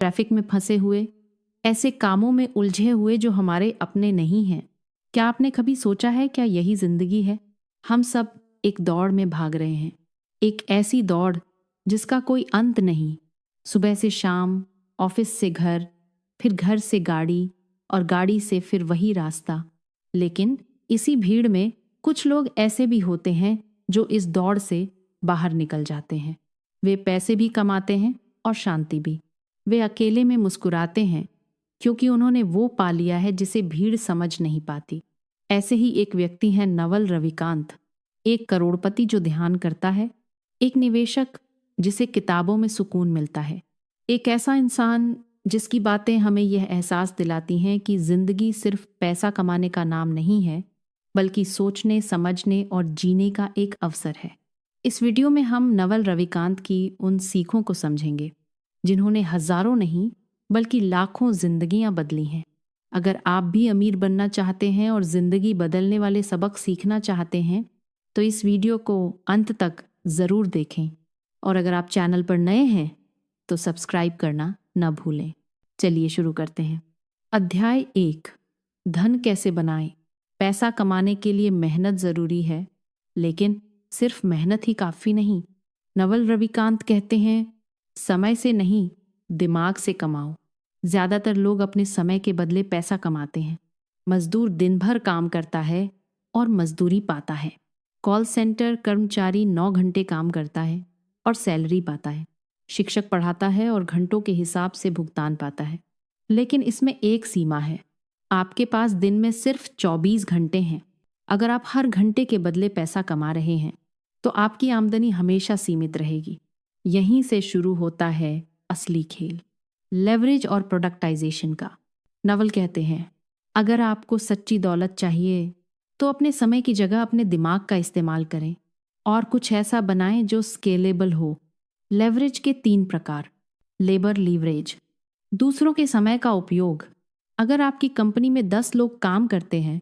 Traffic में फंसे हुए, ऐसे कामों में उलझे हुए जो हमारे अपने नहीं हैं। क्या आपने कभी सोचा है क्या यही जिंदगी है? हम सब एक दौड़ में भाग रहे हैं, एक ऐसी दौड़ जिसका कोई अंत नहीं। सुबह से शाम, ऑफिस से घर, फिर घर से गाड़ी और गाड़ी से फिर वही रास्ता। लेकिन इसी भीड़ में कुछ लोग ऐसे भी होते हैं जो इस दौड़ से बाहर निकल जाते हैं। वे पैसे भी कमाते हैं और शांति भी। वे अकेले में मुस्कुराते हैं क्योंकि उन्होंने वो पा लिया है जिसे भीड़ समझ नहीं पाती। ऐसे ही एक व्यक्ति हैं नवल रविकांत, एक करोड़पति जो ध्यान करता है, एक निवेशक जिसे किताबों में सुकून मिलता है, एक ऐसा इंसान जिसकी बातें हमें यह एहसास दिलाती हैं कि जिंदगी सिर्फ पैसा कमाने का नाम नहीं है, बल्कि सोचने, समझने और जीने का एक अवसर है। इस वीडियो में हम नवल रविकांत की उन सीखों को समझेंगे जिन्होंने हजारों नहीं बल्कि लाखों जिंदगियां बदली हैं। अगर आप भी अमीर बनना चाहते हैं और जिंदगी बदलने वाले सबक सीखना चाहते हैं तो इस वीडियो को अंत तक ज़रूर देखें। और अगर आप चैनल पर नए हैं तो सब्सक्राइब करना न भूलें। चलिए शुरू करते हैं। अध्याय 1, धन कैसे बनाएं। पैसा कमाने के लिए मेहनत ज़रूरी है, लेकिन सिर्फ मेहनत ही काफ़ी नहीं। नवल रविकांत कहते हैं, समय से नहीं, दिमाग से कमाओ। ज़्यादातर लोग अपने समय के बदले पैसा कमाते हैं। मजदूर दिन भर काम करता है और मजदूरी पाता है। कॉल सेंटर कर्मचारी 9 घंटे काम करता है और सैलरी पाता है। शिक्षक पढ़ाता है और घंटों के हिसाब से भुगतान पाता है। लेकिन इसमें एक सीमा है। आपके पास दिन में सिर्फ 24 घंटे हैं। अगर आप हर घंटे के बदले पैसा कमा रहे हैं तो आपकी आमदनी हमेशा सीमित रहेगी। यहीं से शुरू होता है असली खेल, लेवरेज और प्रोडक्टाइजेशन का। नवल कहते हैं, अगर आपको सच्ची दौलत चाहिए तो अपने समय की जगह अपने दिमाग का इस्तेमाल करें और कुछ ऐसा बनाएं जो स्केलेबल हो। लेवरेज के 3 प्रकार। लेबर लीवरेज, दूसरों के समय का उपयोग। अगर आपकी कंपनी में 10 लोग काम करते हैं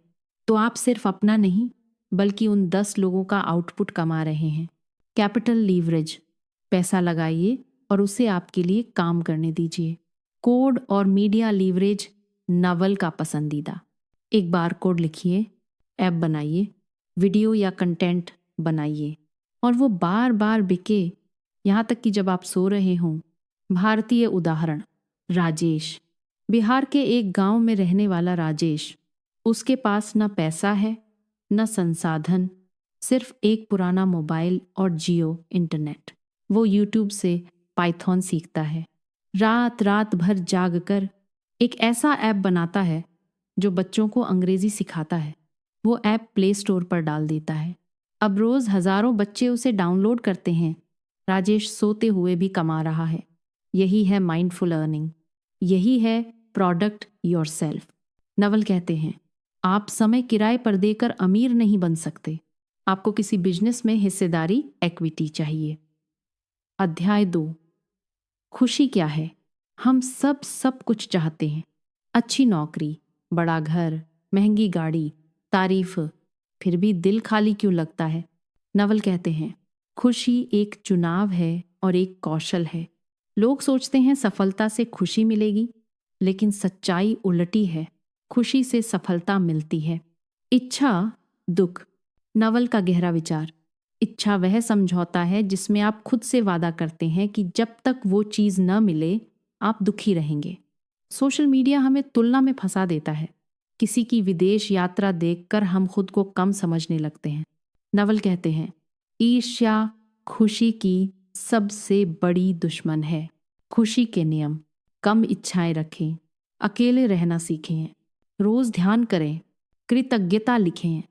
तो आप सिर्फ अपना नहीं बल्कि उन 10 लोगों का आउटपुट कमा रहे हैं। कैपिटल लीवरेज, पैसा लगाइए और उसे आपके लिए काम करने दीजिए। कोड और मीडिया लीवरेज, नवल का पसंदीदा। एक बार कोड लिखिए, ऐप बनाइए, वीडियो या कंटेंट बनाइए और वो बार बार बिके, यहाँ तक कि जब आप सो रहे हों। भारतीय उदाहरण, राजेश। बिहार के एक गांव में रहने वाला राजेश, उसके पास न पैसा है न संसाधन, सिर्फ एक पुराना मोबाइल और जियो इंटरनेट। वो यूट्यूब से पाइथन सीखता है, रात रात भर जाग कर एक ऐसा ऐप बनाता है जो बच्चों को अंग्रेजी सिखाता है। वो ऐप प्ले स्टोर पर डाल देता है। अब रोज हजारों बच्चे उसे डाउनलोड करते हैं। राजेश सोते हुए भी कमा रहा है। यही है माइंडफुल अर्निंग, यही है प्रोडक्ट योरसेल्फ। नवल कहते हैं, आप समय किराए पर देकर अमीर नहीं बन सकते। आपको किसी बिजनेस में हिस्सेदारी, इक्विटी चाहिए। अध्याय 2, खुशी क्या है। हम सब कुछ चाहते हैं, अच्छी नौकरी, बड़ा घर, महंगी गाड़ी, तारीफ, फिर भी दिल खाली क्यों लगता है। नवल कहते हैं, खुशी एक चुनाव है और एक कौशल है। लोग सोचते हैं सफलता से खुशी मिलेगी, लेकिन सच्चाई उलटी है। खुशी से सफलता मिलती है। इच्छा, दुख। नवल का गहरा विचार, इच्छा वह समझौता है जिसमें आप खुद से वादा करते हैं कि जब तक वो चीज़ न मिले आप दुखी रहेंगे। सोशल मीडिया हमें तुलना में फंसा देता है। किसी की विदेश यात्रा देखकर हम खुद को कम समझने लगते हैं। नवल कहते हैं, ईर्ष्या खुशी की सबसे बड़ी दुश्मन है। खुशी के नियम, कम इच्छाएं रखें, अकेले रहना सीखें, रोज ध्यान करें, कृतज्ञता लिखें,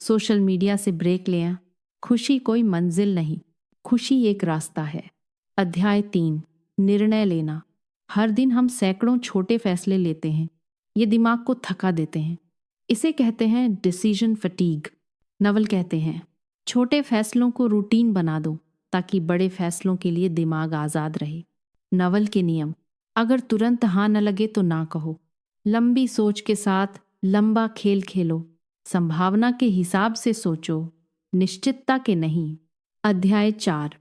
सोशल मीडिया से ब्रेक लें। खुशी कोई मंजिल नहीं, खुशी एक रास्ता है। अध्याय 3, निर्णय लेना। हर दिन हम सैकड़ों छोटे फैसले लेते हैं, ये दिमाग को थका देते हैं। इसे कहते हैं डिसीजन फटीग। नवल कहते हैं, छोटे फैसलों को रूटीन बना दो ताकि बड़े फैसलों के लिए दिमाग आज़ाद रहे। नवल के नियम, अगर तुरंत हाँ न लगे तो ना कहो। लंबी सोच के साथ लंबा खेल खेलो। संभावना के हिसाब से सोचो, निश्चितता के नहीं। अध्याय 4,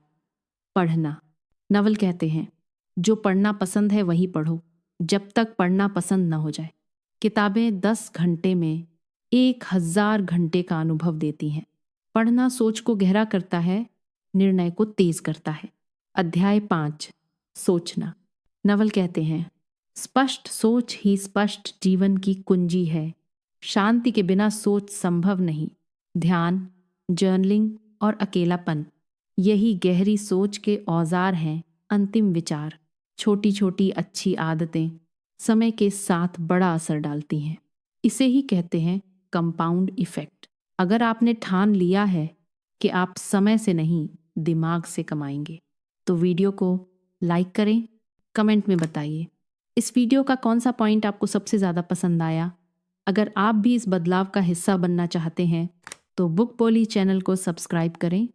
पढ़ना। नवल कहते हैं, जो पढ़ना पसंद है वही पढ़ो, जब तक पढ़ना पसंद न हो जाए। किताबें 10 घंटे में 1000 घंटे का अनुभव देती हैं। पढ़ना सोच को गहरा करता है, निर्णय को तेज करता है। अध्याय 5, सोचना। नवल कहते हैं, स्पष्ट सोच ही स्पष्ट जीवन की कुंजी है। शांति के बिना सोच संभव नहीं। ध्यान, जर्नलिंग और अकेलापन, यही गहरी सोच के औजार हैं। अंतिम विचार, छोटी छोटी अच्छी आदतें समय के साथ बड़ा असर डालती हैं। इसे ही कहते हैं कंपाउंड इफेक्ट। अगर आपने ठान लिया है कि आप समय से नहीं, दिमाग से कमाएंगे, तो वीडियो को लाइक करें, कमेंट में बताइए इस वीडियो का कौन सा पॉइंट आपको सबसे ज़्यादा पसंद आया। अगर आप भी इस बदलाव का हिस्सा बनना चाहते हैं तो बुक पोली चैनल को सब्सक्राइब करें